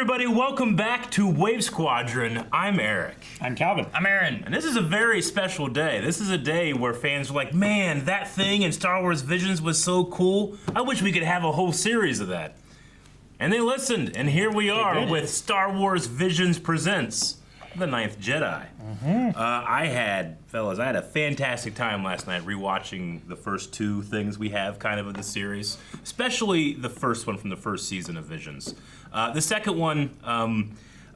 everybody, welcome back to Wave Squadron. I'm Eric. I'm Calvin. I'm Aaron. And this is a very special day. This is a day where fans are like, man, that thing in Star Wars Visions was so cool. I wish we could have a whole series of that. And they listened, and here we are with Star Wars Visions Presents The Ninth Jedi. I had a fantastic time last night rewatching the first two things we have kind of the series, especially the first one from the first season of Visions. The second one,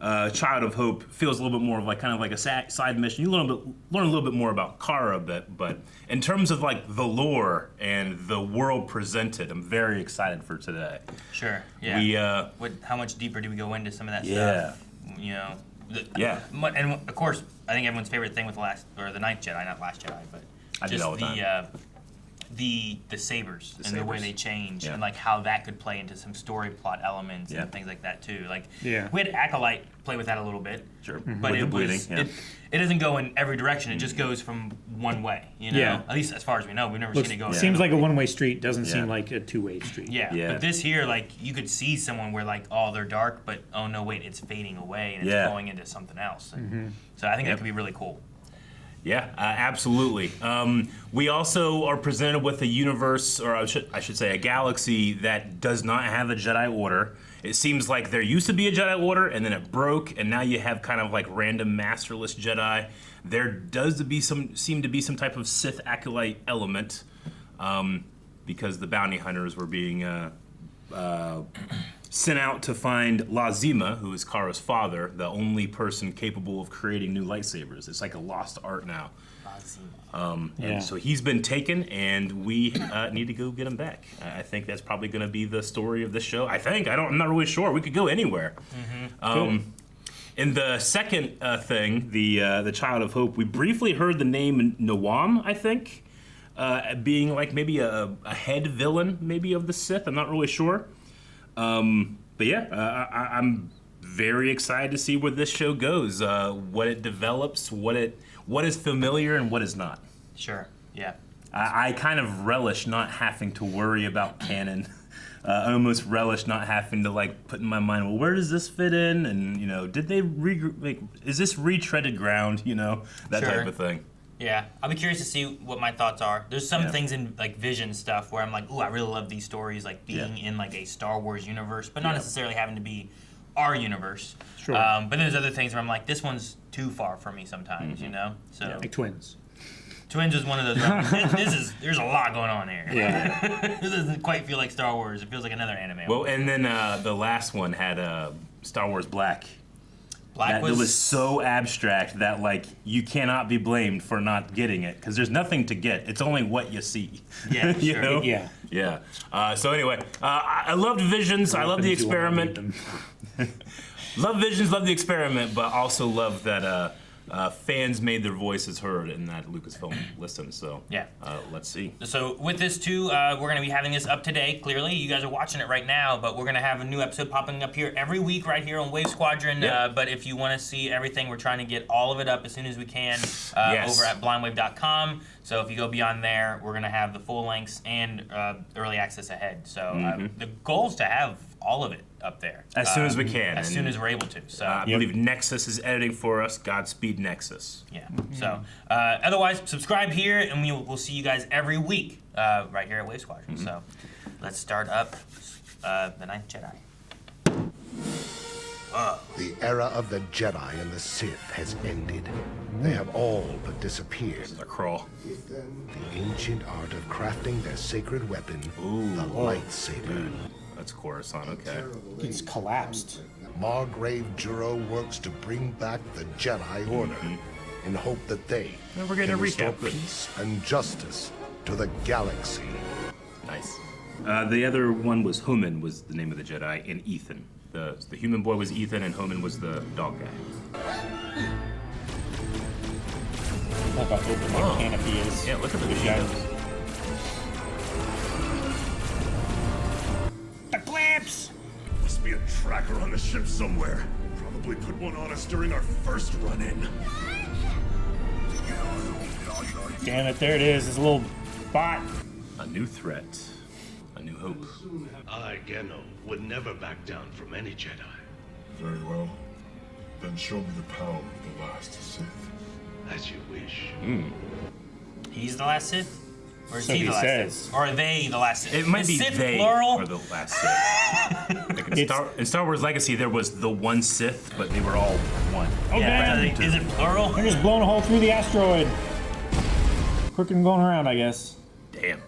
Child of Hope, feels a little bit more of kind of like a side mission. You learn a little bit more about Cara, but in terms of like the lore and the world presented, I'm very excited for today. Sure. Yeah. How much deeper do we go into some of that stuff? You know. And of course, I think everyone's favorite thing with the Ninth Jedi, not Last Jedi, but just the sabers and the way they change and like how that could play into some story plot elements and things like that too. Like we had Acolyte play with that a little bit, but it doesn't go in every direction. It just goes from one way. You know, at least as far as we know, we've never seen it go. Seems like a one-way street. Doesn't seem like a two-way street. But this here, like you could see someone where like, oh, they're dark, but oh no, wait, it's fading away and it's going into something else. And so I think that could be really cool. Yeah, absolutely. We also are presented with a universe, or I should say a galaxy that does not have a Jedi Order. It seems like there used to be a Jedi Order, and then it broke, and now you have kind of like random Masterless Jedi. There does seem to be some type of Sith Acolyte element, because the bounty hunters were being sent out to find Lazima, who is Kara's father, the only person capable of creating new lightsabers. It's like a lost art now. And so he's been taken, and we need to go get him back. I think that's probably going to be the story of this show. I'm not really sure. We could go anywhere. In the second thing, the Child of Hope, we briefly heard the name Nawaam, I think, being like maybe a head villain, maybe of the Sith. I'm not really sure. But yeah, I'm very excited to see where this show goes, what it develops, what is familiar and what is not. Sure, yeah. I kind of relish not having to worry about canon. I almost relish not having to like put in my mind, well, where does this fit in? And you know, did they is this retreaded ground? You know, that type of thing. Yeah, I'll be curious to see what my thoughts are. There's some things in like Vision stuff where I'm like, ooh, I really love these stories, like being in like a Star Wars universe, but not necessarily having to be our universe. Sure. But then there's other things where I'm like, this one's too far for me sometimes, you know? So like Twins. Twins is one of those. There's a lot going on here. Yeah. This doesn't quite feel like Star Wars. It feels like another anime. Well, and then the last one had Star Wars Black. It was so abstract that like you cannot be blamed for not getting it because there's nothing to get. It's only what you see. Yeah, you sure. know? Yeah. So anyway, I loved Visions. I love the experiment. Love Visions. Love the experiment, but also love that fans made their voices heard and that Lucasfilm listened. So let's see. So with this too, we're going to be having this up today. Clearly, you guys are watching it right now, but we're going to have a new episode popping up here every week right here on Wave Squadron. But if you want to see everything, we're trying to get all of it up as soon as we can over at blindwave.com. So if you go beyond there, we're going to have the full lengths and early access ahead. So the goal is to have all of it up there as soon as we can, as soon as we're able to. So I believe Nexus is editing for us. Godspeed, Nexus. Yeah. So otherwise, subscribe here, and we'll see you guys every week right here at Wave Squadron. So let's start up the Ninth Jedi. The era of the Jedi and the Sith has ended. They have all but disappeared. This is a crawl. The ancient art of crafting their sacred weapon, the lightsaber. That's Coruscant, okay. It's collapsed. Margrave Juro works to bring back the Jedi Order in hope that they we're getting can a restore recap. peace and justice to the galaxy. Nice. The other one was Homan, was the name of the Jedi, and Ethan. The human boy was Ethan, and Homan was the dog guy. Look how open that canopy is. Yeah, look at the shadows. The clamps! Must be a tracker on the ship somewhere. Probably put one on us during our first run-in. Damn it, there it is. This little bot. A new threat. A new hope. I, Gennoh, would never back down from any Jedi. Very well. Then show me the power of the last Sith. As you wish. He's the last Sith? Or is So he he the last says. Sith? Or are they the last Sith? It might Is be Sith they plural? are the last Sith. Like in Star Wars Legacy, there was the one Sith, but they were all one. Oh, Yeah, damn. is it plural? They're just blowing a hole through the asteroid. Quicker than going around, I guess. Damn.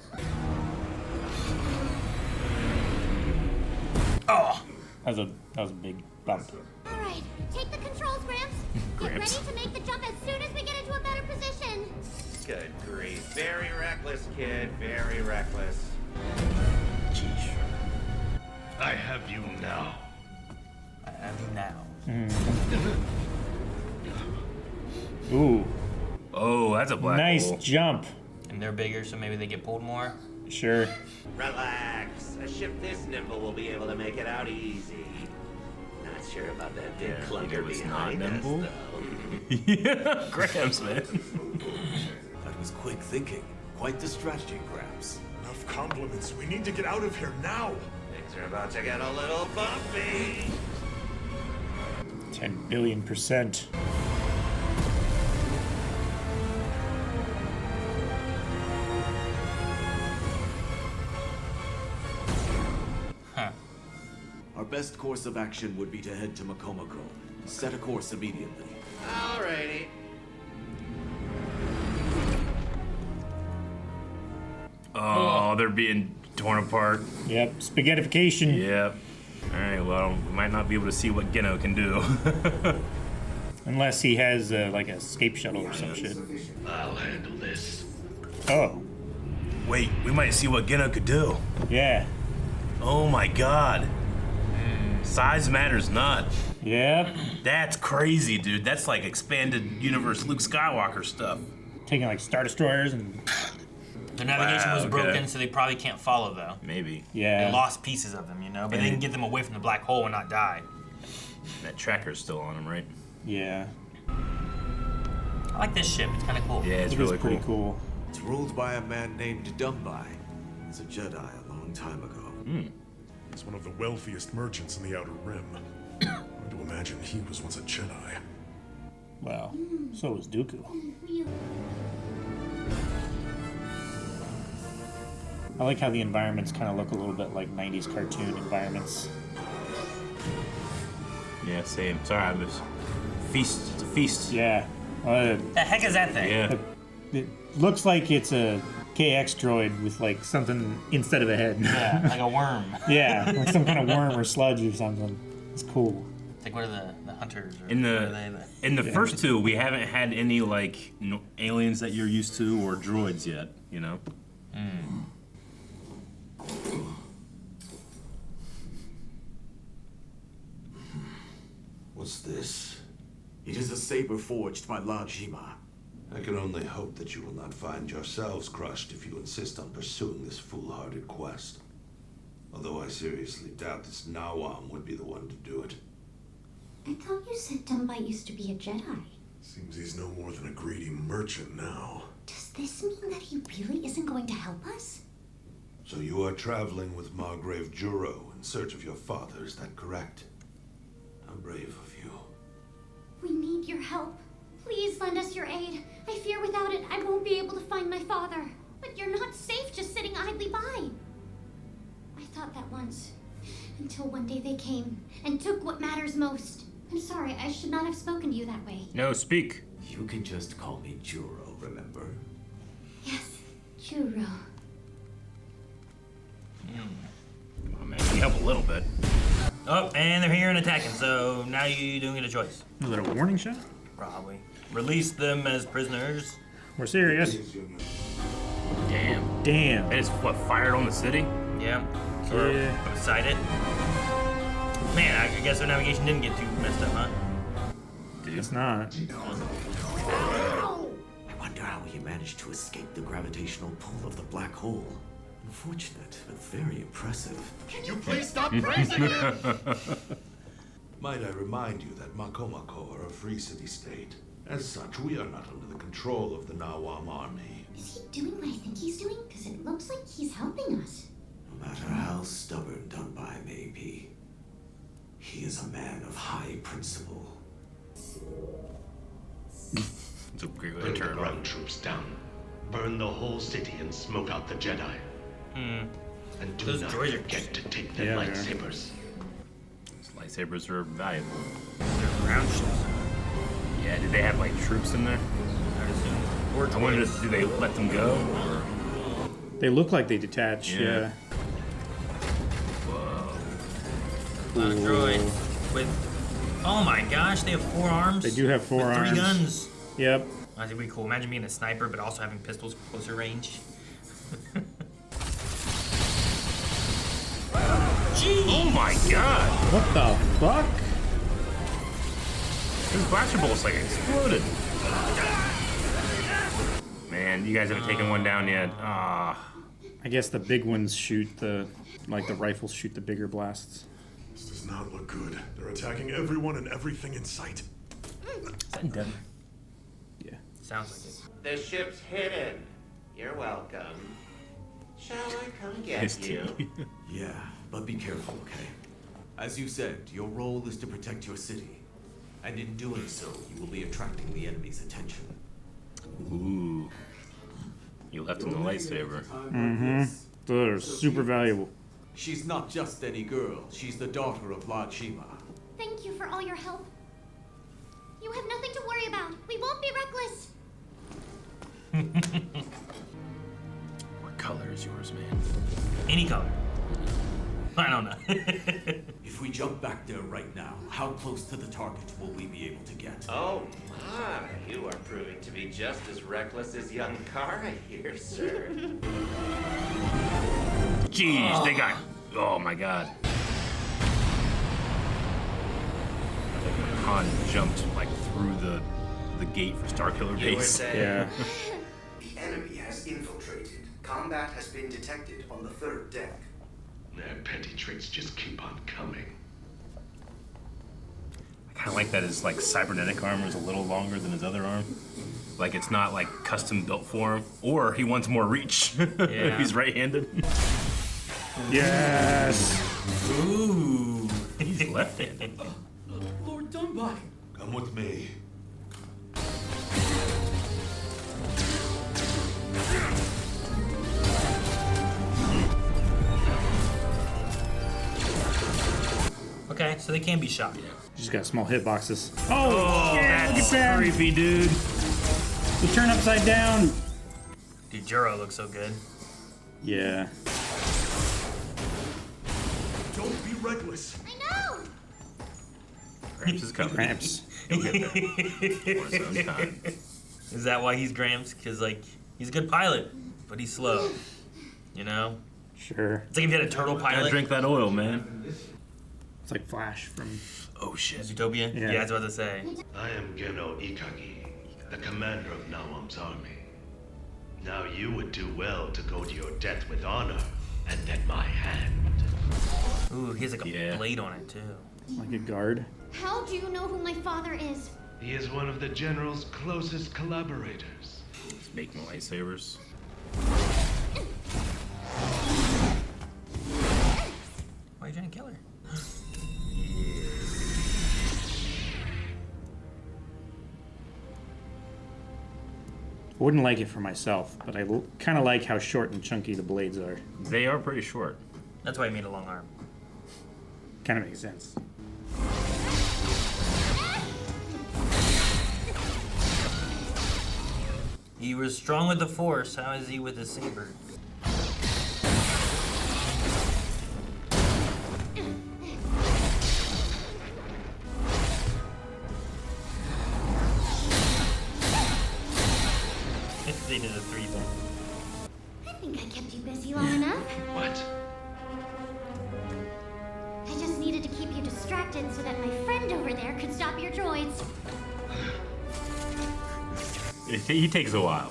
Oh! That was a big bump. All right, take the controls, Gramps. Get ready Gramps. to make the jump as soon as we get into a better position. Good grief. Very reckless, kid. Very reckless. Jeez. I have you now. I have you now. Ooh, Oh, that's a black nice hole. jump. And they're bigger, so maybe they get pulled more. Sure. Relax. A ship this nimble will be able to make it out easy. Not sure about that big clunker was not behind us, nimble? though. Yeah, Gramps, man. That was quick thinking. Quite the strategy, Gramps. Enough compliments. We need to get out of here now. Things are about to get a little bumpy. 10 billion%. Our best course of action would be to head to Makoma Ko. Set a course immediately. Alrighty. Oh, they're being torn apart. Yep, spaghettification. Yep. All right. Well, we might not be able to see what Gennoh can do. Unless he has like a escape shuttle or some shit. I'll handle this. Oh, Wait, we might see what Gennoh could do. yeah. Oh my God. Size matters not. Yep. That's crazy, dude. That's like expanded universe Luke Skywalker stuff. Taking like Star Destroyers and Their navigation Wow, was okay. broken, so they probably can't follow, though. Maybe. yeah. They lost pieces of them, you know? But they can get them away from the black hole and not die. That tracker's still on him, right? Yeah. I like this ship. It's kind of cool. Yeah, it's It really is pretty cool. cool. It's ruled by a man named Dumbai. He's a Jedi a long time ago. He's one of the wealthiest merchants in the Outer Rim. Hard to imagine he was once a Jedi. Well, so was Dooku. I like how the environments kind of look a little bit like 90s cartoon environments. Yeah, same. Sorry, I was feast. It's a feast. Yeah. The heck is that thing? Yeah. It looks like it's a KX droid with like something instead of a head. Yeah, like a worm. Yeah, like some kind of worm or sludge or something. It's cool. It's like, what are the hunters? Or In what are the they? in the first two, we haven't had any like aliens that you're used to or droids yet. You know. What's this? It is a saber forged by La Jima. I can only hope that you will not find yourselves crushed if you insist on pursuing this foolhardy quest. Although I seriously doubt this Nawaam would be the one to do it. I thought you said Dumbai used to be a Jedi. Seems he's no more than a greedy merchant now. Does this mean that he really isn't going to help us? So you are traveling with Margrave Juro in search of your father, is that correct? How brave of you. We need your help. Please lend us your aid. I fear without it, I won't be able to find my father. But you're not safe just sitting idly by. I thought that once. Until one day they came and took what matters most. I'm sorry, I should not have spoken to you that way. No, speak. You can just call me Juro, remember? Yes, Juro. Oh man, can you help a little bit? Oh, and they're here and attacking, so now you don't get a choice. Was it a warning shot? Probably. Release them as prisoners. We're serious. Damn. Damn. They just what fired on the city? Yeah. Or Yeah. beside it. Man, I guess their navigation didn't get too messed up, huh? It's not. I wonder how he managed to escape the gravitational pull of the black hole. Unfortunate, but very impressive. Can you please stop praising him? Might I remind you that Makoma Ko are a free city-state. As such, we are not under the control of the Nawaam army. Is he doing what I think he's doing? Because it looks like he's helping us. No matter how stubborn Dumbai may be, He is a man of high principle. It's a great way to Bring the turn it ground on. troops down. Burn the whole city and smoke out the Jedi. And do Those not droids are forget to take their Yeah, they are. lightsabers. These lightsabers are valuable. They're ground ships. Yeah, did they have like troops in there? I would assume. Or I wonder, droids. do they let them go? Or... They look like they detach. Yeah. Yeah. A lot of droids with. Oh my gosh, they have 4 arms. They do have 4 with 3 arms. guns. Yep. That's pretty cool. Imagine being a sniper, but also having pistols closer range. Gee! Oh my god! What the fuck? His blaster bolts like exploded. Man, you guys haven't taken one down yet. Ah. I guess the big ones shoot the rifles shoot the bigger blasts. This does not look good. They're attacking everyone and everything in sight. Is that in Denver? Yeah. Sounds like it. The ship's hidden. You're welcome. Shall I come get Nice you? tea. Yeah, but be careful, okay? As you said, your role is to protect your city. And in doing so, you will be attracting the enemy's attention. Ooh. You left him the lightsaber. They're super valuable. She's not just any girl. She's the daughter of Lord Shima. Thank you for all your help. You have nothing to worry about. We won't be reckless. What color is yours, man? Any color. I don't know. If we jump back there right now, how close to the target will we be able to get? Oh my, you are proving to be just as reckless as young Kara here, sir. Jeez, they got. Oh my god. Han jumped like through the gate for Starkiller You were base. saying? Yeah. The enemy has infiltrated. Combat has been detected on the 3rd deck. Their petty tricks just keep on coming. I kind of like that his like cybernetic armor is a little longer than his other arm. Like it's not like custom built for him, or he wants more reach if he's right-handed. Yes. Ooh. He's left-handed. Lord Dunbar! Come with me. Okay, so they can be shot. Just got small hitboxes. Oh, Oh, yeah, look that's at that. creepy, dude. You turn upside down. Dude, Juro looks so good. Yeah. Don't be reckless. I know. Gramps is coming. Gramps. He'll get there. For his own time. Is that why he's Gramps? Because, like, he's a good pilot, but he's slow. You know? Sure. It's like if you had a turtle Gotta pilot. drink that oil, man. It's like Flash from. Oh shit. Zootopia? Yeah. Yeah, I was about to say. I am Gennoh Ikagi, the commander of Nawaam's army. Now you would do well to go to your death with honor and at my hand. Ooh, he has like a Yeah. blade on it, too. Like a guard. How do you know who my father is? He is one of the General's closest collaborators. He's making lightsabers. Why are you trying to kill her? I wouldn't like it for myself, but I kind of like how short and chunky the blades are. They are pretty short. That's why he made a long arm. Kind of makes sense. He was strong with the Force. How is he with his saber? They did a 3 thing. I think I kept you busy long enough. What? I just needed to keep you distracted so that my friend over there could stop your droids. He takes a while.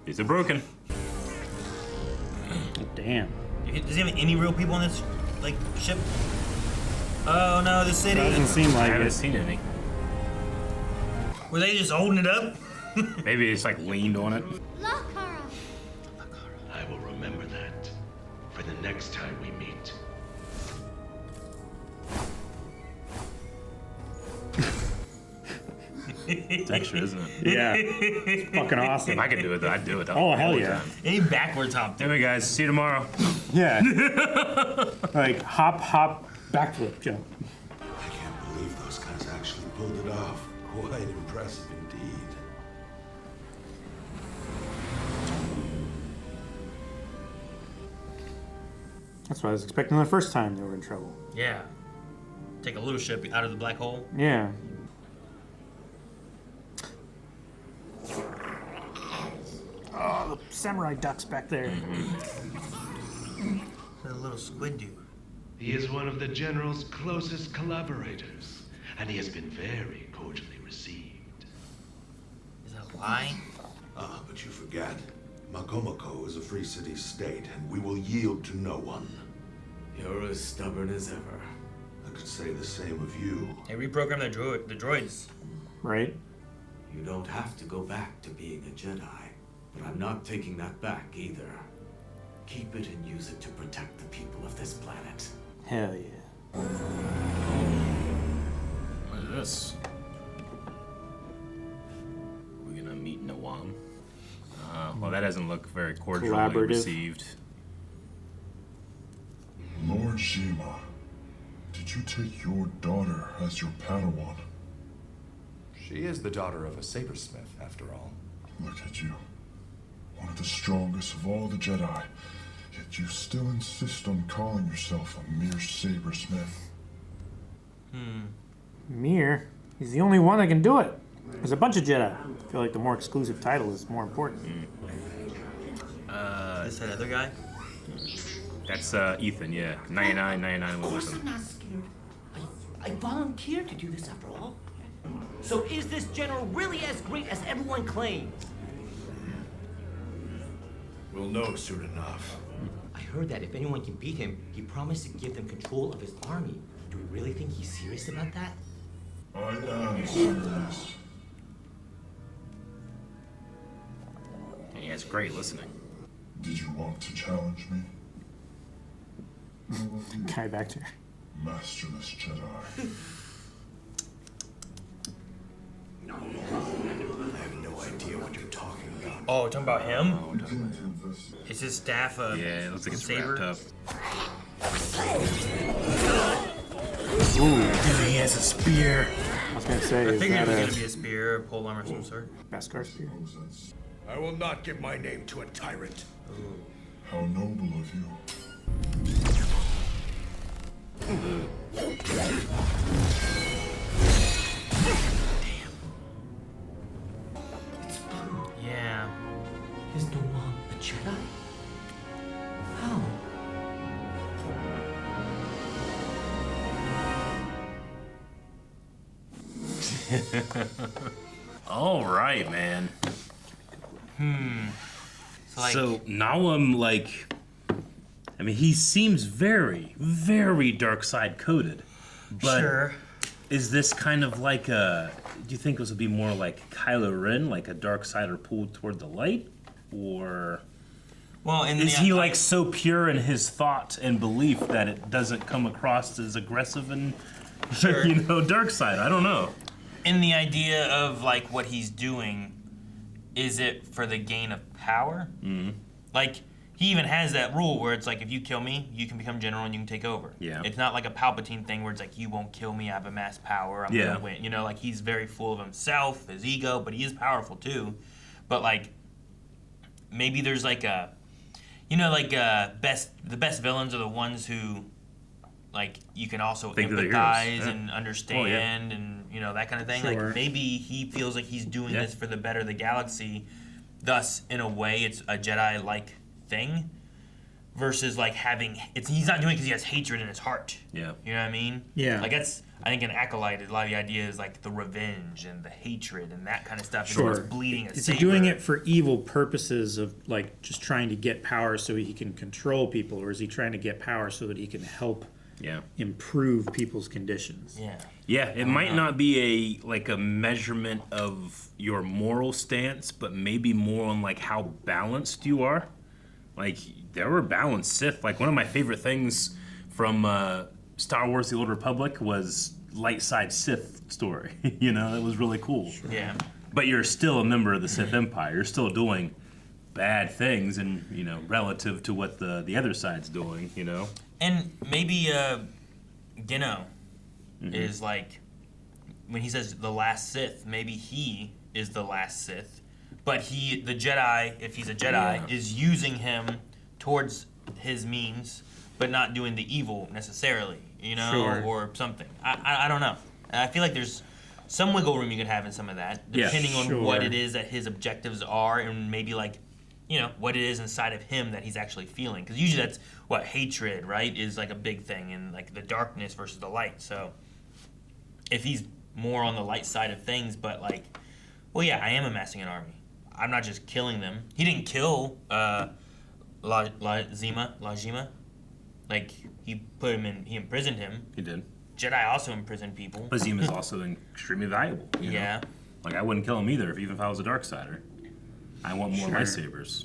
Is it broken? Oh, damn. Does he have any real people on this, like, ship? Oh no, the city! Doesn't seem I like haven't it. seen any. Were they just holding it up? Maybe it's like leaned on it. La Cara. I will remember that for the next time we meet. It's extra, isn't it? Yeah. It's fucking awesome. If I could do it, though, I'd do it. Oh, hell all the yeah. time. Any backwards hop. Anyway, guys, see you tomorrow. Yeah. Like hop, backflip jump. I can't believe those guys actually pulled it off. Quite impressive indeed. That's what I was expecting the first time they were in trouble. Yeah. Take a little ship out of the black hole. Yeah. Oh, the samurai duck's back there. A little squid dude. He is one of the General's closest collaborators, and he has been very cordially received. Is that a lie? Ah, but you forget. Makoma Ko is a free city state, and we will yield to no one. You're as stubborn as ever. I could say the same of you. Hey, reprogram the droids. Right? You don't have to go back to being a Jedi, but I'm not taking that back either. Keep it and use it to protect the people of this planet. Hell yeah. What is this? We're gonna meet Nawaam. Well, that doesn't look very cordially Collaborative. received. Lord Shima, did you take your daughter as your Padawan? She is the daughter of a sabersmith, after all. Look at you. One of the strongest of all the Jedi. Yet you still insist on calling yourself a mere sabersmith. Mir, he's the only one that can do it. There's a bunch of Jedi. I feel like the more exclusive title is more important. Is that other guy? That's Ethan, yeah. 99 was with him. not scared. I volunteered to do this after all. So is this general really as great as everyone claims? We'll know soon enough. I heard that if anyone can beat him, he promised to give them control of his army. Do we really think he's serious about that? I am serious. And he has great listening. Did you want to challenge me? Guy back there. Masterless Jedi. I have no idea what you're talking about. Oh, we're talking about him? Is his staff a Yeah, it looks like it's saber? wrapped up. Ooh. Dude, he has a spear. I was gonna say, I is figured it that was gonna be a spear, or polearm, or some sort. Beskar spear? I will not give my name to a tyrant. How noble of you. Yeah. Is Nawaam a Jedi? How? All right, man. So, Nawaam, I mean, he seems very, very dark side coded. But sure. is this kind of like a? Do you think this would be more like Kylo Ren, like a dark sider pulled toward the light, or? Well, is he like so pure in his thought and belief that it doesn't come across as aggressive and, Sure. dark side? I don't know. in the idea of like what he's doing, is it for the gain of power? Mm-hmm. Like he even has that rule where it's like if you kill me, you can become general and you can take over. Yeah. It's not like a Palpatine thing where it's like you won't kill me, I have amassed power, I'm gonna win. You know, like he's very full of himself, his ego, but he is powerful too. But like maybe there's like a, you know, like the best villains are the ones who like you can also Think they're empathize heroes, yeah. and understand and you know that kind of thing. Sure. Like maybe he feels like he's doing Yeah. this for the better of the galaxy. Thus, in a way, it's a Jedi-like thing. Versus like having he's not doing it because he has hatred in his heart. Yeah. You know what I mean? Yeah. Like that's I think an acolyte. A lot of the idea is like the revenge and the hatred and that kind of stuff. Sure. And it's bleeding a Is saber. he doing it for evil purposes of like just trying to get power so he can control people, or is he trying to get power so that he can help Yeah. improve people's conditions? Yeah. Yeah, it might not be a measurement of your moral stance, but maybe more on like how balanced you are. Like there were balanced Sith. Like one of my favorite things from Star Wars: The Old Republic was light side Sith story. You know, it was really cool. Sure. Yeah. But you're still a member of the Sith Empire. You're still doing bad things, and you know, relative to what the other side's doing. You know. And maybe Gennoh is like, when he says the last Sith, maybe he is the last Sith, but the Jedi, if he's a Jedi, is using him towards his means, but not doing the evil necessarily, you know, or something. I don't know. I feel like there's some wiggle room you could have in some of that, depending on what it is that his objectives are, and maybe like, you know, what it is inside of him that he's actually feeling. Because usually that's what hatred, right, is like a big thing, and like the darkness versus the light. So if he's more on the light side of things, but like, well, yeah, I am amassing an army. I'm not just killing them. He didn't kill Lajima. Like, he imprisoned him. He did. Jedi also imprisoned people. Lazima is also extremely valuable. You know? Like, I wouldn't kill him either, even if I was a Darksider. I want more lightsabers.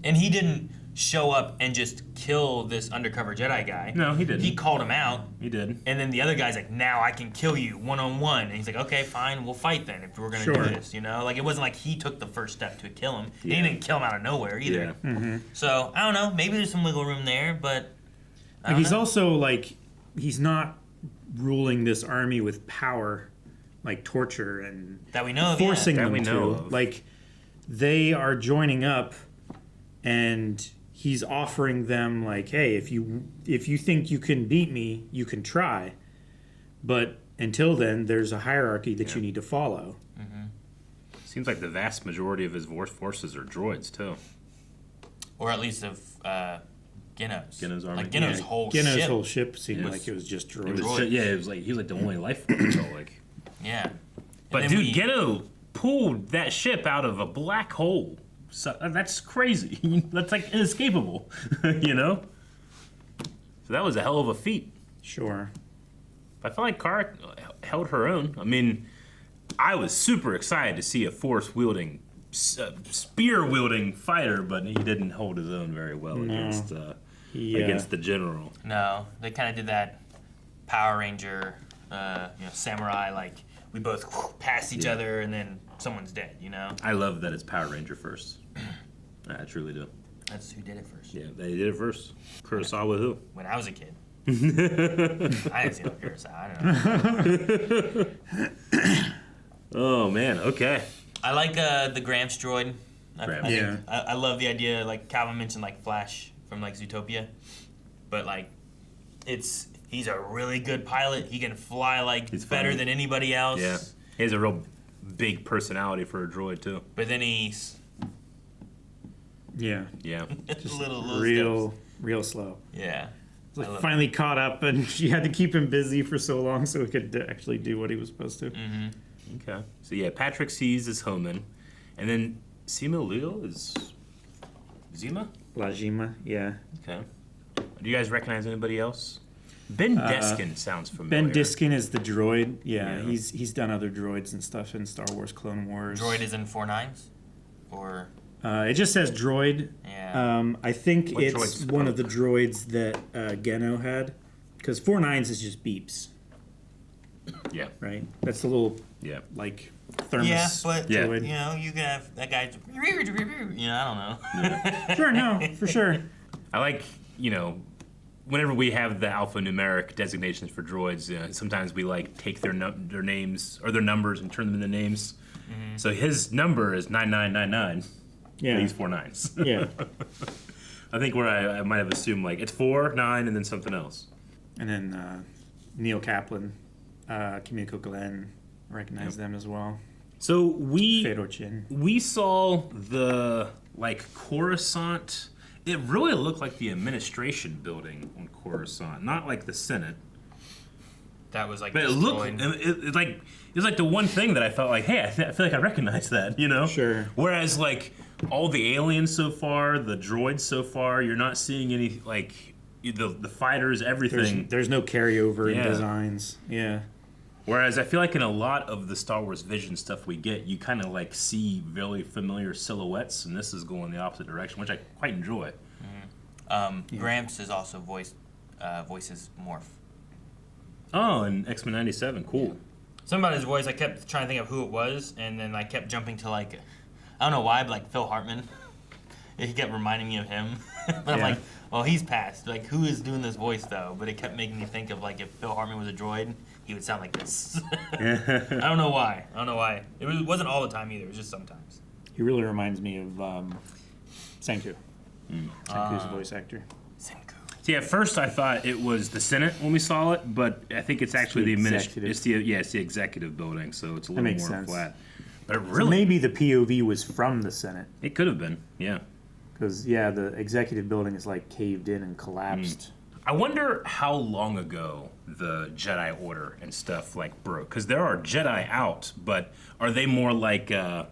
And he didn't show up and just kill this undercover Jedi guy. No, he didn't. He called him out. He did. And then the other guy's like, now I can kill you one-on-one. And he's like, okay, fine, we'll fight then if we're going to do this, you know? Like, it wasn't like he took the first step to kill him. He didn't kill him out of nowhere either. Yeah. So, I don't know. Maybe there's some wiggle room there, but like, he's also, like, he's not ruling this army with power, like torture and that we know of, forcing them that we know of. Like, they are joining up, and he's offering them, like, hey, if you think you can beat me, you can try, but until then, there's a hierarchy that you need to follow. Seems like the vast majority of his forces are droids too, or at least of Gennoh's. Gennoh's army. Like Gennoh's whole ship. Whole ship seemed like it was just droids. It was like he was like the only life form. So like, yeah. But dude, Gennoh pulled that ship out of a black hole. So that's crazy. That's like inescapable, you know. So that was a hell of a feat. Sure. I felt like Kara held her own. I mean, I was super excited to see a force-wielding, spear-wielding fighter, but he didn't hold his own very well against the general. No, they kind of did that Power Ranger, samurai, like we both pass each other and then someone's dead, you know? I love that it's Power Ranger first. I truly do. That's who did it first. Yeah, they did it first. Kurosawa who? When I was a kid. I didn't see no Kurosawa. I don't know. Oh, man. Okay. I like the Gramps droid. I love the idea, like Calvin mentioned, like Flash from like Zootopia. But like, he's a really good pilot. He can fly like better than anybody else. Yeah. He has a real big personality for a droid too. But then he's yeah. Just little real slow. Yeah. Like finally caught up, and she had to keep him busy for so long so he could actually do what he was supposed to. Okay. So yeah, Patrick sees his Homan, and then Sima Leo is Zima? Lajima, yeah. Okay. Do you guys recognize anybody else? Ben Deskin sounds familiar. Ben Deskin is the droid. Yeah, he's done other droids and stuff in Star Wars Clone Wars. Droid is in 4-9s? Or it just says droid. Yeah. I think it's one of the droids that Gennoh had, because 4-9s is just beeps. Yeah. Right? That's the little like thermos. Yeah, but droid. you know, you can have that guy. You know, I don't know. Yeah. Sure, no, for sure. I like, you know, whenever we have the alphanumeric designations for droids, sometimes we like take their names or their numbers and turn them into names. So his number is 9999. Yeah. He's 4-9s. Yeah. I think where I might have assumed like it's 4, 9, and then something else. And then Neil Kaplan, Kimiko Glenn, recognize them as well. So we Fedor Chin. We saw the like Coruscant. It really looked like the administration building on Coruscant, not like the Senate. That was like. But it looked it was like the one thing that I felt like, hey, I feel like I recognize that, you know? Sure. Whereas like all the aliens so far, the droids so far, you're not seeing any like the fighters, everything. There's no carryover in designs. Yeah. Whereas I feel like in a lot of the Star Wars Vision stuff we get, you kind of like see really familiar silhouettes, and this is going the opposite direction, which I quite enjoy. Gramps is also voices Morph. Oh, in X-Men 97. Cool. Something about his voice, I kept trying to think of who it was, and then I kept jumping to like, I don't know why, but like Phil Hartman. He kept reminding me of him. But I'm like, well, he's passed. Like, who is doing this voice though? But it kept making me think of like if Phil Hartman was a droid, he would sound like this. I don't know why. It wasn't all the time either. It was just sometimes. He really reminds me of Senku. Senku's voice actor. See, at first I thought it was the Senate when we saw it, but I think it's actually the administrative. It's the executive building, so it's a little more flat. But really, so maybe the POV was from the Senate. It could have been, yeah. Because the executive building is like caved in and collapsed. I wonder how long ago the Jedi Order and stuff like broke. Because there are Jedi out, but are they more like Ronin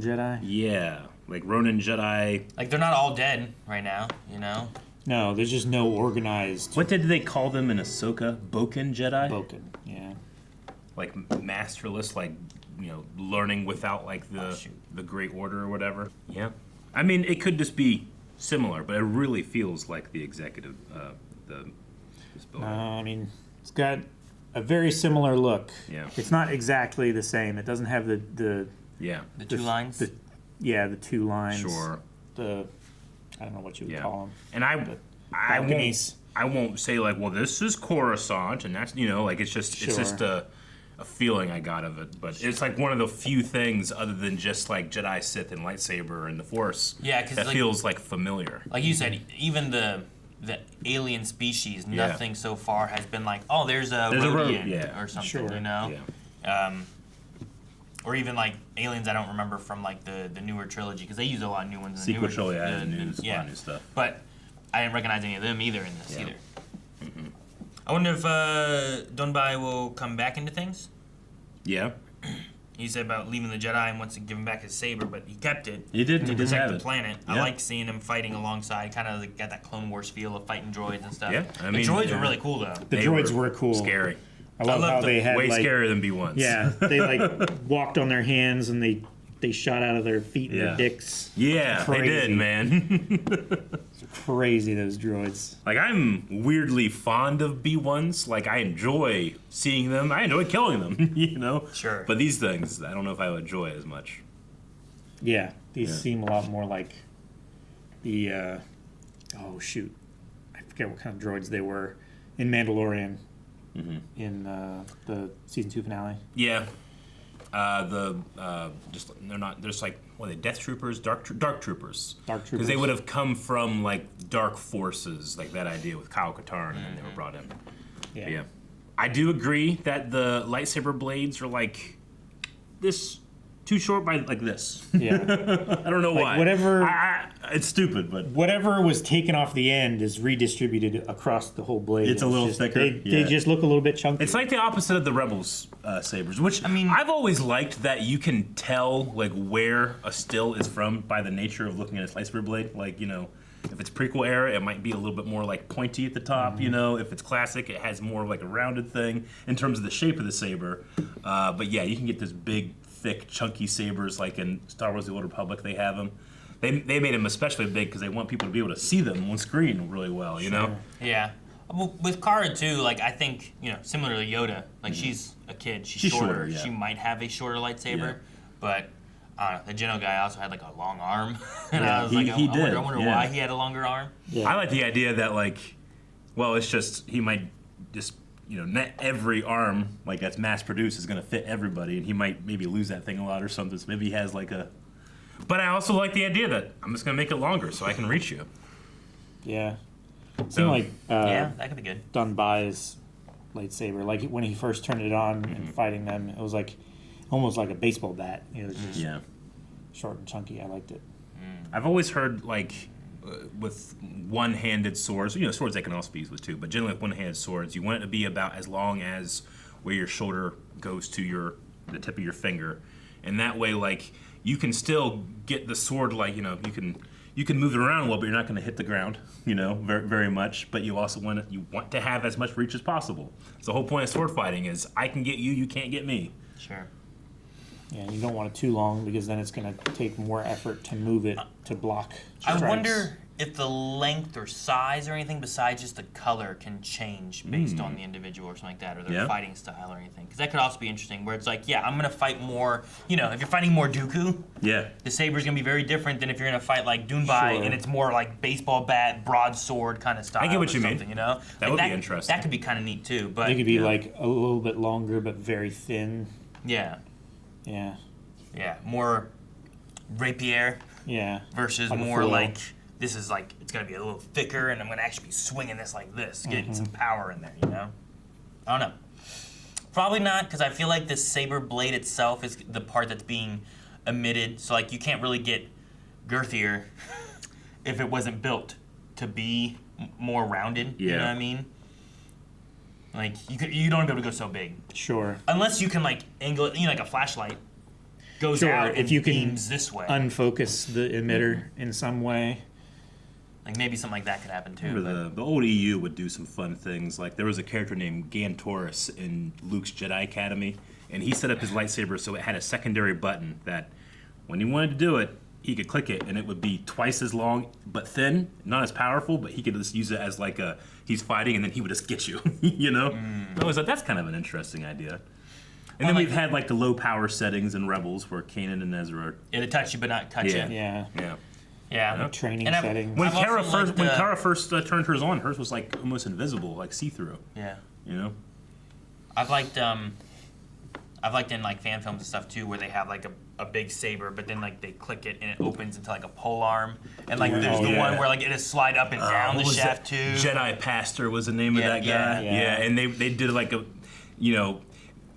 Jedi? Yeah, like Ronin Jedi. Like they're not all dead right now, you know? No, there's just no organized. What did they call them in Ahsoka? Boken Jedi? Boken, yeah. Like masterless, like, learning without like the Great Order or whatever. Yeah. I mean, it could just be similar, but it really feels like the executive, this building. I mean, it's got a very similar look. Yeah. It's not exactly the same. It doesn't have the two lines? The 2 lines. Sure. I don't know what you would call them. And I won't say like, well, this is Coruscant, and that's like it's just a feeling I got of it. But it's like one of the few things other than just like Jedi, Sith, and lightsaber and the Force. Yeah, because that feels like familiar. Like you said, even the alien species, nothing so far has been like, oh, there's a Rodian or something, you know. Yeah. Or even like aliens I don't remember from like the newer trilogy because they use a lot of new ones. In the newer, trilogy, a lot of new stuff. But I didn't recognize any of them either in this either. Mm-hmm. I wonder if Donbai will come back into things. Yeah. He said about leaving the Jedi and wants to give him back his saber, but he kept it. He did. To He did protect have the it. planet. Yeah. I like seeing him fighting alongside. Kind of got that Clone Wars feel of fighting droids and stuff. Yeah, I mean, the droids were really cool though. The droids were cool. Scary. I love how they had way like, scarier than B1s. Yeah, they like walked on their hands and they shot out of their feet and their dicks. Yeah, they did, man. Crazy, those droids. Like, I'm weirdly fond of B1s. Like, I enjoy seeing them. I enjoy killing them, Sure. But these things, I don't know if I would enjoy as much. Yeah, these seem a lot more like the, I forget what kind of droids they were in Mandalorian in the season 2 finale. Yeah. They're just like, what are they, Death Troopers? Dark Troopers. Because they would have come from, like, Dark Forces, like that idea with Kyle Katarn, and then they were brought in. Yeah. I do agree that the lightsaber blades are, like, this, too short by, like, this. Yeah. I don't know like why. Whatever. It's stupid, but. Whatever was taken off the end is redistributed across the whole blade. It's a little thicker. They just look a little bit chunky. It's like the opposite of the Rebels sabers, which, I mean, I've always liked that you can tell, like, where a still is from by the nature of looking at a lightsaber blade. Like, if it's prequel era, it might be a little bit more, like, pointy at the top, If it's classic, it has more of, like, a rounded thing in terms of the shape of the saber. But, yeah, you can get this big, thick, chunky sabers, like in Star Wars The Old Republic, they have them. They made them especially big because they want people to be able to see them on screen really well, you know? Yeah. Well, with Kara, too, like, I think, similar to Yoda, like, she's a kid. She's shorter. Yeah. She might have a shorter lightsaber, but the Gennoh guy also had, like, a long arm. And I was I wonder why he had a longer arm. Yeah. I like the idea that, like, well, it's just, he might just, not every arm, like, that's mass-produced is going to fit everybody, and he might maybe lose that thing a lot or something, so maybe he has, like, a... But I also like the idea that I'm just going to make it longer so I can reach you. Yeah. So, like yeah, that could be good. Dunbai's lightsaber, like when he first turned it on and fighting them, it was like almost like a baseball bat. It was just short and chunky. I liked it. I've always heard, like, with one-handed swords, swords they can also be used with too, but generally with one-handed swords, you want it to be about as long as where your shoulder goes to the tip of your finger, and that way, like, you can still get the sword, like, you can move it around a little, but you're not going to hit the ground, very, very much. But you also want to have as much reach as possible. So the whole point of sword fighting is I can get you, you can't get me. Sure. Yeah, you don't want it too long because then it's going to take more effort to move it to block strikes. I wonder if the length or size or anything besides just the color can change based on the individual or something like that, or their fighting style or anything. Because that could also be interesting, where it's like, yeah, I'm gonna fight more. You know, if you're fighting more Dooku, the saber's gonna be very different than if you're gonna fight like Dunbai and it's more like baseball bat, broadsword kind of style. I get what you mean. You know, that would be interesting. That could be kind of neat too. But it could be like a little bit longer, but very thin. Yeah. Yeah. Yeah. More rapier. Yeah. Versus like more like. This is like, it's gonna be a little thicker and I'm gonna actually be swinging this like this, getting some power in there, you know? I don't know. Probably not, because I feel like the saber blade itself is the part that's being emitted, so like you can't really get girthier if it wasn't built to be more rounded, you know what I mean? Like, you don't want to be able to go so big. Sure. Unless you can like angle it, you know, like a flashlight goes out and beams this way. Unfocus the emitter in some way. Like maybe something like that could happen too. Remember the old EU would do some fun things. Like there was a character named Gantoris in Luke's Jedi Academy, and he set up his lightsaber so it had a secondary button that when he wanted to do it, he could click it and it would be twice as long but thin, not as powerful, but he could just use it as like he's fighting and then he would just get you, you know? I was like, that's kind of an interesting idea. And then we've had like the low power settings in Rebels where Kanan and Ezra are... Yeah, to touch you but not touch you. Yeah. Yeah. Training and setting. When Kara first turned hers on, hers was like almost invisible, like see-through. Yeah. You know? I've liked in like fan films and stuff too, where they have like a big saber, but then like they click it and it opens into like a pole arm, and like there's the one where like it is slide up and down the shaft too. Jedi Pastor was the name of that guy. Yeah, and they did like a, you know,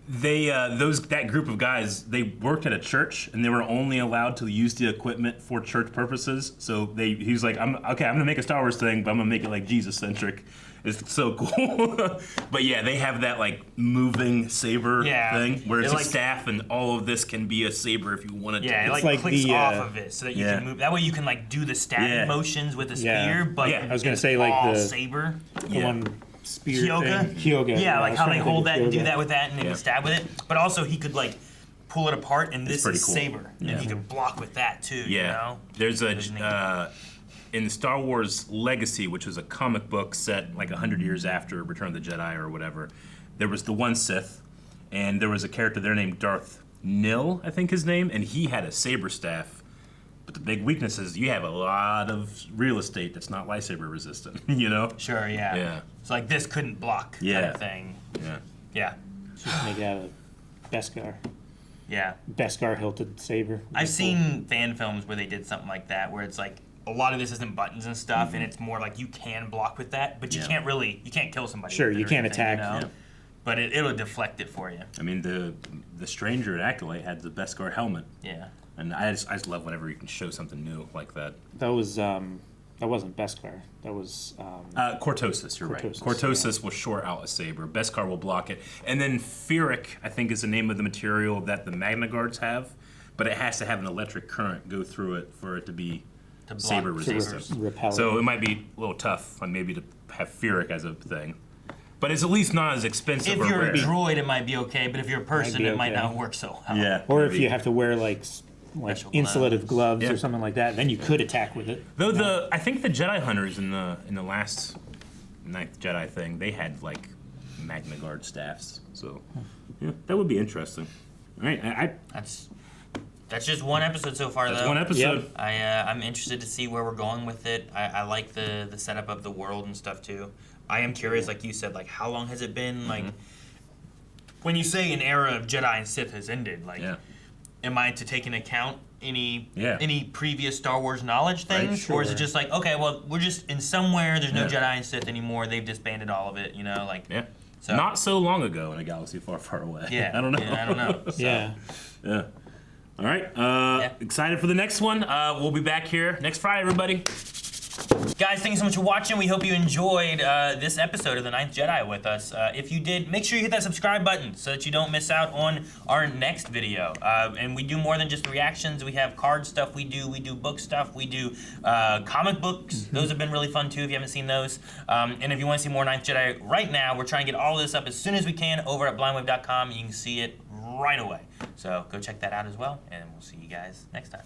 they that group of guys, they worked at a church and they were only allowed to use the equipment for church purposes. So he was like, I'm gonna make a Star Wars thing, but I'm gonna make it like Jesus centric. It's so cool. But yeah, they have that like moving saber thing where it's a staff and all of this can be a saber if you wanted to. Yeah, it like clicks off of it so that you can move. That way you can like do the stabbing motions with the spear, but I was gonna say like the saber. The one spear Hyoga. thing. Yeah, like how they hold that and do that with that and then stab with it. But also he could like pull it apart and this is cool. Saber. And he could block with that too, you know? There's in Star Wars Legacy, which was a comic book set like 100 years after Return of the Jedi or whatever, there was the one Sith, and there was a character there named Darth Nil, I think his name, and he had a saber staff. But the big weakness is you have a lot of real estate that's not lightsaber resistant, you know? Sure, yeah. So like this couldn't block kind of thing. Yeah. Just make it out of Beskar. Yeah. Beskar hilted saber. I've seen fan films where they did something like that, where it's like, a lot of this isn't buttons and stuff, and it's more like you can block with that, but you can't kill somebody. Sure, with it you or can't anything, attack. You know? But it'll deflect it for you. I mean, the Stranger at Acolyte had the Beskar helmet. Yeah. And I just love whenever you can show something new like that. That was that wasn't Beskar. That was Cortosis. You're right. Cortosis will short out a saber. Beskar will block it, and then Ferric, I think, is the name of the material that the Magna Guards have, but it has to have an electric current go through it for it to be saber resistant. So it might be a little tough, maybe to have Ferric as a thing. But it's at least not as expensive. If you're a droid, it might be okay, but if you're a person, it might not work so well. Yeah. Or if you have to wear like insulative gloves or something like that, then you could attack with it. Though I think the Jedi Hunters in the last Ninth Jedi thing, they had like Magna Guard staffs. So yeah, that would be interesting. All right, That's just one episode so far, though. That's one episode. Yep. I'm interested to see where we're going with it. I like the setup of the world and stuff too. I am curious, like you said, like how long has it been? Like when you say an era of Jedi and Sith has ended, like am I to take into account any previous Star Wars knowledge things, or is it just like, okay, well, we're just in somewhere there's no Jedi and Sith anymore. They've disbanded all of it, you know, like So, not so long ago in a galaxy far, far away. Yeah, I don't know. Yeah, I don't know. So. Yeah. All right. Excited for the next one. We'll be back here next Friday, everybody. Guys, thank you so much for watching. We hope you enjoyed this episode of The Ninth Jedi with us. If you did, make sure you hit that subscribe button so that you don't miss out on our next video. And we do more than just reactions. We have card stuff we do book stuff, we do comic books. Those have been really fun too if you haven't seen those. And if you want to see more Ninth Jedi right now, we're trying to get all this up as soon as we can over at blindwave.com. You can see it right away. So go check that out as well, and we'll see you guys next time.